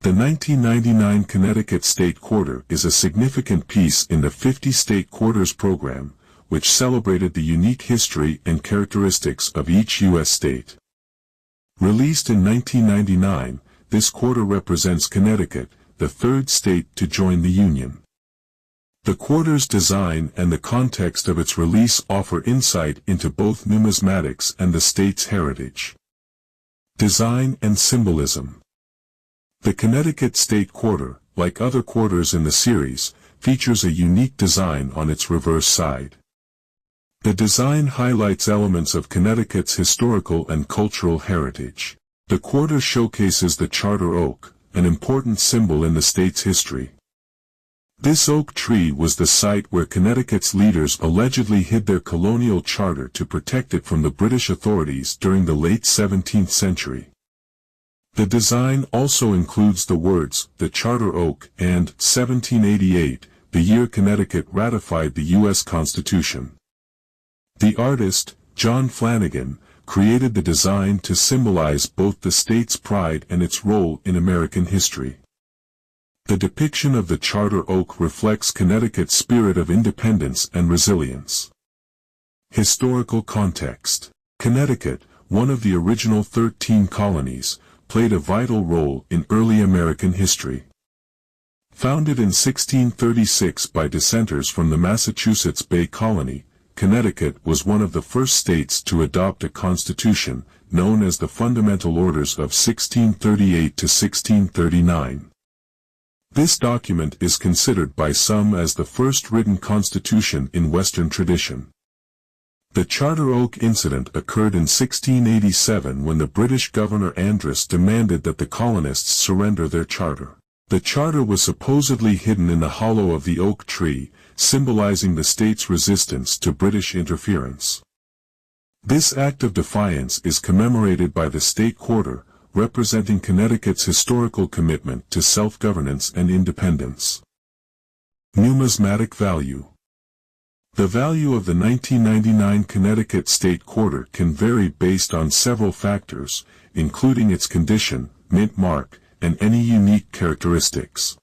The 1999 Connecticut State Quarter is a significant piece in the 50 State Quarters program, which celebrated the unique history and characteristics of each U.S. state. Released in 1999, this quarter represents Connecticut, the third state to join the Union. The quarter's design and the context of its release offer insight into both numismatics and the state's heritage. Design and symbolism. The Connecticut State Quarter, like other quarters in the series, features a unique design on its reverse side. The design highlights elements of Connecticut's historical and cultural heritage. The quarter showcases the charter oak, an important symbol in the state's history. This oak tree was the site where Connecticut's leaders allegedly hid their colonial charter to protect it from the British authorities during the late 17th century. The design also includes the words, "The Charter Oak," and 1788, the year Connecticut ratified the U.S. Constitution. The artist, John Flanagan, created the design to symbolize both the state's pride and its role in American history. The depiction of the charter oak reflects Connecticut's spirit of independence and resilience. Historical context. Connecticut, one of the original 13 colonies, played a vital role in early American history. Founded in 1636 by dissenters from the Massachusetts Bay Colony, Connecticut was one of the first states to adopt a constitution, known as the Fundamental Orders of 1638 to 1639. This document is considered by some as the first written constitution in Western tradition. The Charter Oak incident occurred in 1687 when the British Governor Andros demanded that the colonists surrender their charter. The charter was supposedly hidden in the hollow of the oak tree, symbolizing the state's resistance to British interference. This act of defiance is commemorated by the State Quarter, representing Connecticut's historical commitment to self-governance and independence. Numismatic value. The value of the 1999 Connecticut State Quarter can vary based on several factors, including its condition, mint mark, and any unique characteristics.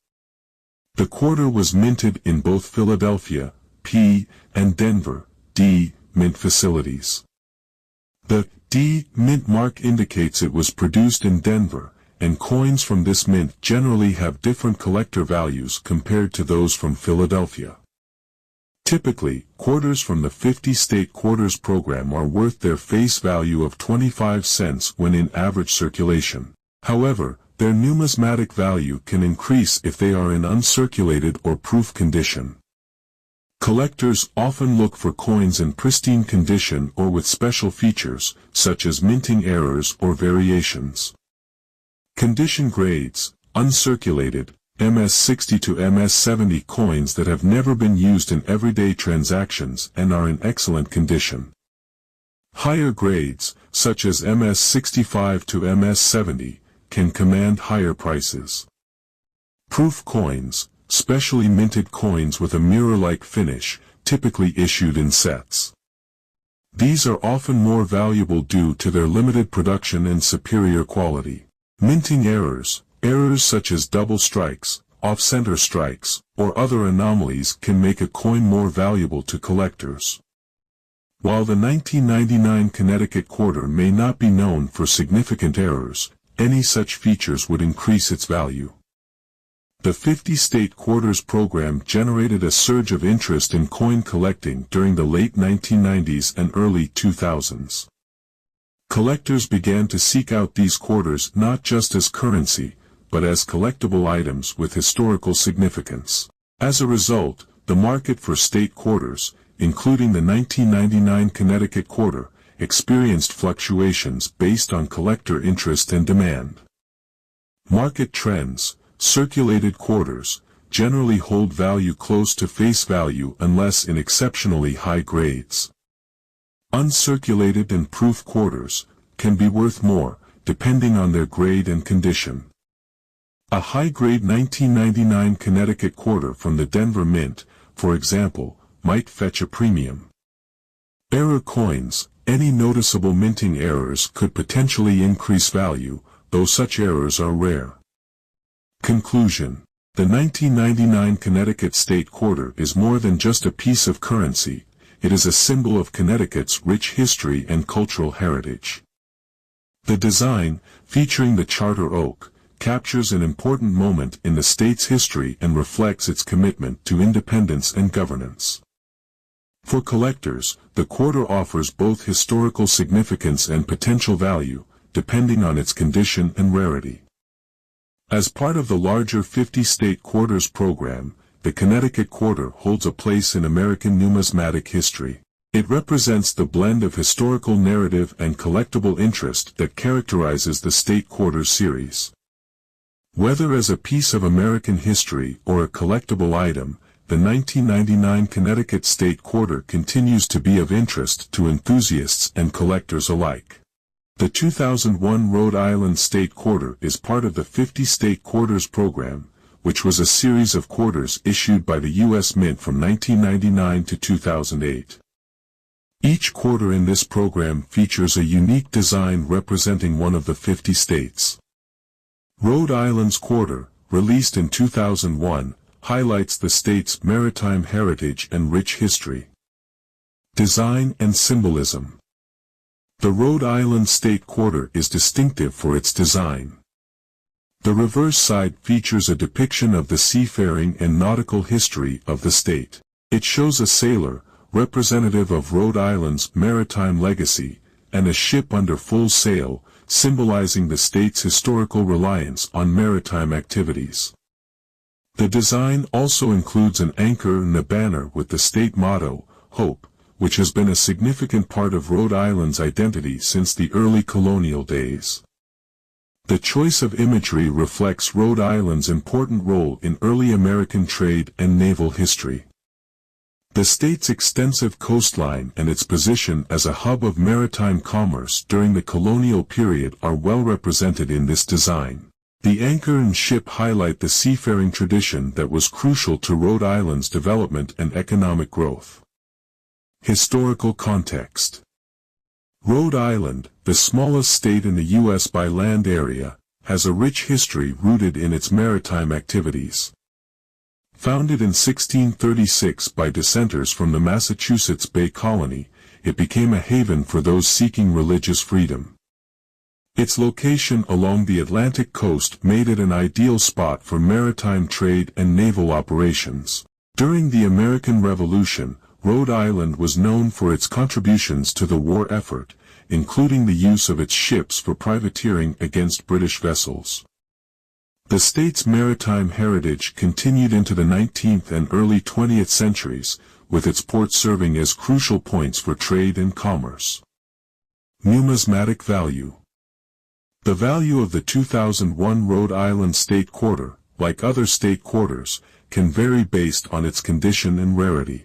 The quarter was minted in both Philadelphia, P, and Denver, D, mint facilities. The D mint mark indicates it was produced in Denver, and coins from this mint generally have different collector values compared to those from Philadelphia. Typically, quarters from the 50 State Quarters program are worth their face value of 25 cents when in average circulation. However, their numismatic value can increase if they are in uncirculated or proof condition. Collectors often look for coins in pristine condition or with special features, such as minting errors or variations. Condition grades, uncirculated, MS-60 to MS-70 coins that have never been used in everyday transactions and are in excellent condition. Higher grades, such as MS-65 to MS-70, can command higher prices. Proof coins, specially minted coins with a mirror-like finish, typically issued in sets. These are often more valuable due to their limited production and superior quality. Minting errors, errors such as double strikes, off-center strikes, or other anomalies can make a coin more valuable to collectors. While the 1999 Connecticut Quarter may not be known for significant errors, any such features would increase its value. The 50 State Quarters program generated a surge of interest in coin collecting during the late 1990s and early 2000s. Collectors began to seek out these quarters not just as currency, but as collectible items with historical significance. As a result, the market for state quarters, including the 1999 Connecticut Quarter, experienced fluctuations based on collector interest and demand. Market trends. Circulated quarters generally hold value close to face value unless in exceptionally high grades. Uncirculated and proof quarters can be worth more, depending on their grade and condition. A high-grade 1999 Connecticut Quarter from the Denver Mint, for example, might fetch a premium. Error coins, any noticeable minting errors could potentially increase value, though such errors are rare. Conclusion. The 1999 Connecticut State Quarter is more than just a piece of currency, it is a symbol of Connecticut's rich history and cultural heritage. The design, featuring the Charter Oak, captures an important moment in the state's history and reflects its commitment to independence and governance. For collectors, the quarter offers both historical significance and potential value, depending on its condition and rarity. As part of the larger 50-state quarters program, the Connecticut Quarter holds a place in American numismatic history. It represents the blend of historical narrative and collectible interest that characterizes the State Quarter series. Whether as a piece of American history or a collectible item, the 1999 Connecticut State Quarter continues to be of interest to enthusiasts and collectors alike. The 2001 Rhode Island State Quarter is part of the 50-State Quarters program, which was a series of quarters issued by the U.S. Mint from 1999 to 2008. Each quarter in this program features a unique design representing one of the 50 states. Rhode Island's quarter, released in 2001, highlights the state's maritime heritage and rich history. Design and symbolism. The Rhode Island State Quarter is distinctive for its design. The reverse side features a depiction of the seafaring and nautical history of the state. It shows a sailor, representative of Rhode Island's maritime legacy, and a ship under full sail, symbolizing the state's historical reliance on maritime activities. The design also includes an anchor and a banner with the state motto, Hope, which has been a significant part of Rhode Island's identity since the early colonial days. The choice of imagery reflects Rhode Island's important role in early American trade and naval history. The state's extensive coastline and its position as a hub of maritime commerce during the colonial period are well represented in this design. The anchor and ship highlight the seafaring tradition that was crucial to Rhode Island's development and economic growth. Historical context. Rhode Island, the smallest state in the U.S. by land area, has a rich history rooted in its maritime activities. Founded in 1636 by dissenters from the Massachusetts Bay Colony, it became a haven for those seeking religious freedom. Its location along the Atlantic coast made it an ideal spot for maritime trade and naval operations. During the American Revolution, Rhode Island was known for its contributions to the war effort, including the use of its ships for privateering against British vessels. The state's maritime heritage continued into the 19th and early 20th centuries, with its ports serving as crucial points for trade and commerce. Numismatic value. The value of the 2001 Rhode Island State Quarter, like other state quarters, can vary based on its condition and rarity.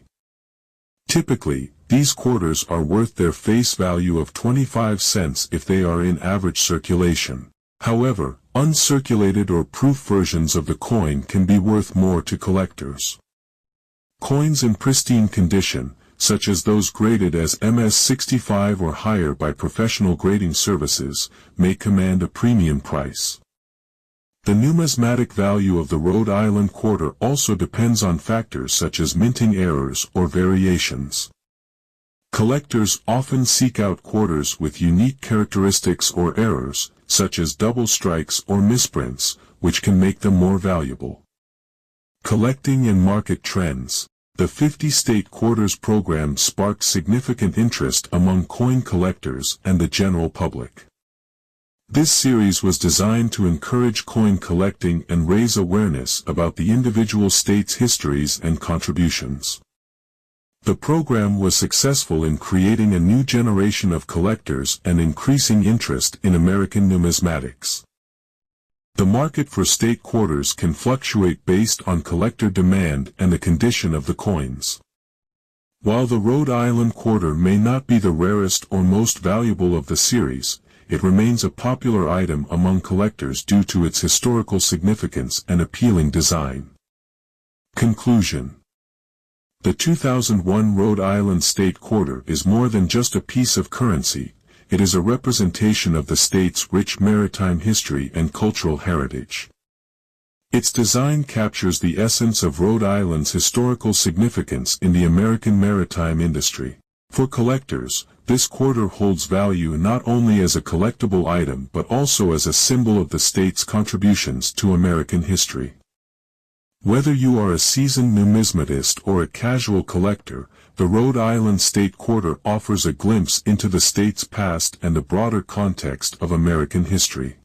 Typically, these quarters are worth their face value of 25 cents if they are in average circulation. However, uncirculated or proof versions of the coin can be worth more to collectors. Coins in pristine condition, such as those graded as MS-65 or higher by professional grading services, may command a premium price. The numismatic value of the Rhode Island quarter also depends on factors such as minting errors or variations. Collectors often seek out quarters with unique characteristics or errors, such as double strikes or misprints, which can make them more valuable. Collecting and market trends. The 50-state quarters program sparked significant interest among coin collectors and the general public. This series was designed to encourage coin collecting and raise awareness about the individual states' histories and contributions. The program was successful in creating a new generation of collectors and increasing interest in American numismatics. The market for state quarters can fluctuate based on collector demand and the condition of the coins. While the Rhode Island quarter may not be the rarest or most valuable of the series, it remains a popular item among collectors due to its historical significance and appealing design. Conclusion. The 2001 Rhode Island State Quarter is more than just a piece of currency, it is a representation of the state's rich maritime history and cultural heritage. Its design captures the essence of Rhode Island's historical significance in the American maritime industry. For collectors, this quarter holds value not only as a collectible item but also as a symbol of the state's contributions to American history. Whether you are a seasoned numismatist or a casual collector, the Rhode Island State Quarter offers a glimpse into the state's past and the broader context of American history.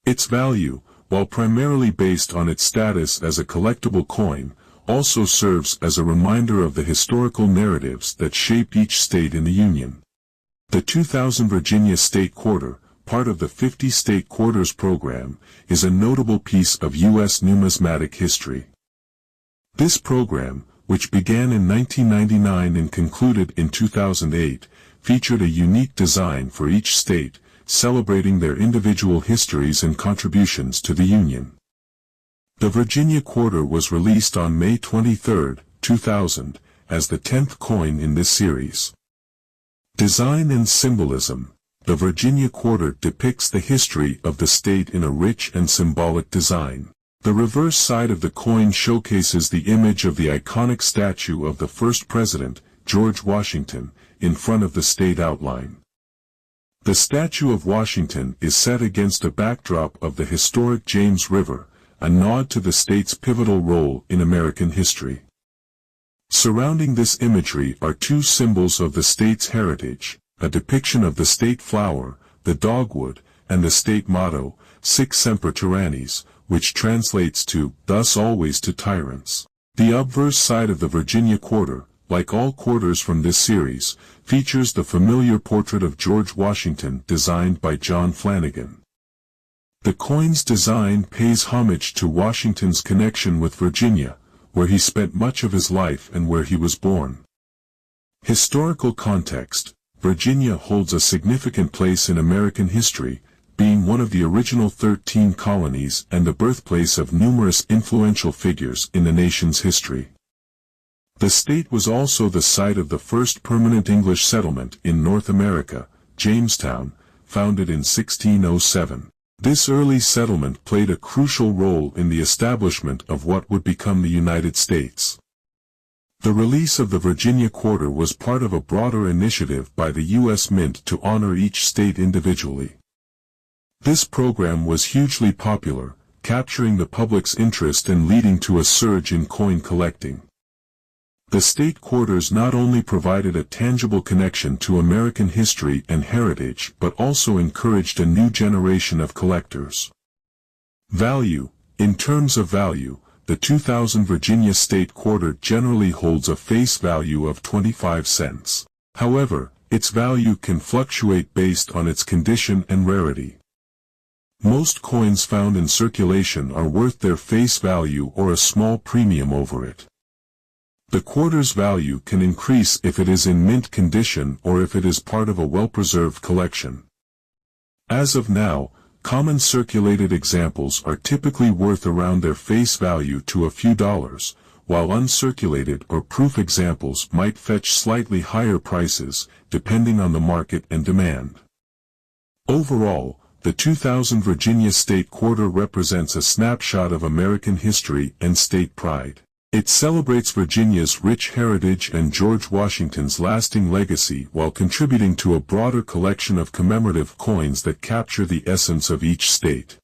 Its value, while primarily based on its status as a collectible coin, also serves as a reminder of the historical narratives that shape each state in the Union. The 2000 Virginia State Quarter, part of the 50 State Quarters program, is a notable piece of U.S. numismatic history. This program, which began in 1999 and concluded in 2008, featured a unique design for each state, celebrating their individual histories and contributions to the Union. The Virginia Quarter was released on May 23, 2000, as the 10th coin in this series. Design and symbolism. The Virginia Quarter depicts the history of the state in a rich and symbolic design. The reverse side of the coin showcases the image of the iconic statue of the first president, George Washington, in front of the state outline. The statue of Washington is set against a backdrop of the historic James River, a nod to the state's pivotal role in American history. Surrounding this imagery are two symbols of the state's heritage, a depiction of the state flower, the dogwood, and the state motto, Sic Semper Tyrannis, which translates to, thus always to tyrants. The obverse side of the Virginia Quarter, like all quarters from this series, features the familiar portrait of George Washington designed by John Flanagan. The coin's design pays homage to Washington's connection with Virginia, where he spent much of his life and where he was born. Historical context. Virginia holds a significant place in American history, being one of the original 13 colonies and the birthplace of numerous influential figures in the nation's history. The state was also the site of the first permanent English settlement in North America, Jamestown, founded in 1607. This early settlement played a crucial role in the establishment of what would become the United States. The release of the Virginia Quarter was part of a broader initiative by the U.S. Mint to honor each state individually. This program was hugely popular, capturing the public's interest and leading to a surge in coin collecting. The state quarters not only provided a tangible connection to American history and heritage but also encouraged a new generation of collectors. Value. In terms of value, the 2000 Virginia State Quarter generally holds a face value of 25 cents. However, its value can fluctuate based on its condition and rarity. Most coins found in circulation are worth their face value or a small premium over it. The quarter's value can increase if it is in mint condition or if it is part of a well-preserved collection. As of now, common circulated examples are typically worth around their face value to a few dollars, while uncirculated or proof examples might fetch slightly higher prices, depending on the market and demand. Overall, the 2000 Virginia State Quarter represents a snapshot of American history and state pride. It celebrates Virginia's rich heritage and George Washington's lasting legacy while contributing to a broader collection of commemorative coins that capture the essence of each state.